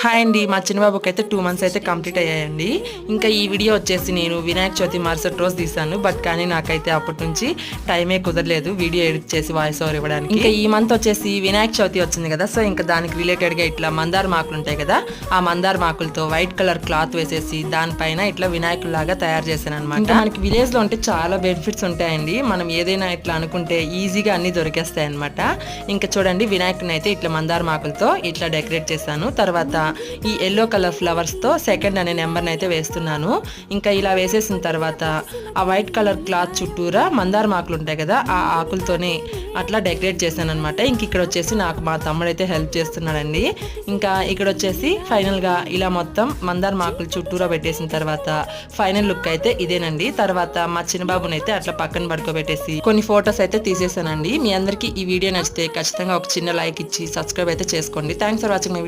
Hi అండి, మా చిన్నబాబుకి అయితే 2 months అయితే కంప్లీట్ అయ్యాయండి. ఇంకా ఈ వీడియో వచ్చేసి నేను వినాయక చవితి మరుసటి రోజు తీసాను. బట్ కానీ నాకైతే అప్పటి నుంచి టైమే కుదరలేదు వీడియో ఎడిట్ చేసి వాయిస్ ఓవర్ ఇవ్వడానికి. ఇంకా ఈ మంత్ వచ్చేసి వినాయక చవితి వచ్చింది కదా, సో ఇంకా దానికి రిలేటెడ్గా ఇట్లా మందార మాకులు ఉంటాయి కదా, ఆ మందార మాకులతో వైట్ కలర్ క్లాత్ వేసేసి దానిపైన ఇట్లా వినాయకుల్లాగా తయారు చేశాను అనమాట. ఇంకా మనకి విలేజ్లో ఉంటే చాలా బెనిఫిట్స్ ఉంటాయండి. మనం ఏదైనా ఇట్లా అనుకుంటే ఈజీగా అన్ని దొరికేస్తాయి అనమాట. ఇంకా చూడండి, వినాయకుని అయితే ఇట్లా మందార మాకులతో ఇట్లా డెకరేట్ చేశాను. తర్వాత ఈ ఎల్లో కలర్ ఫ్లవర్స్ తో సెకండ్ అనే నెంబర్ని అయితే వేస్తున్నాను. ఇంకా ఇలా వేసేసిన తర్వాత ఆ వైట్ కలర్ క్లాత్ చుట్టూరా మందార ఆకులు ఉంటాయి కదా, ఆ ఆకులతోనే అట్లా డెకరేట్ చేశాను అనమాట. ఇంక ఇక్కడ వచ్చేసి నాకు మా తమ్ముడు అయితే హెల్ప్ చేస్తున్నాడండి. ఇంకా ఇక్కడ వచ్చేసి ఫైనల్ గా ఇలా మొత్తం మందార ఆకులు చుట్టూరా పెట్టేసిన తర్వాత ఫైనల్ లుక్ అయితే ఇదేనండి. తర్వాత మా చిన్నబాబుని అయితే అట్లా పక్కన పడుకోబెట్టేసి కొన్ని ఫొటోస్ అయితే తీసేసానండి. మీ అందరికీ ఈ వీడియో నచ్చితే ఖచ్చితంగా ఒక చిన్న లైక్ ఇచ్చి సబ్స్క్రైబ్ అయితే చేసుకోండి. Thanks for watching.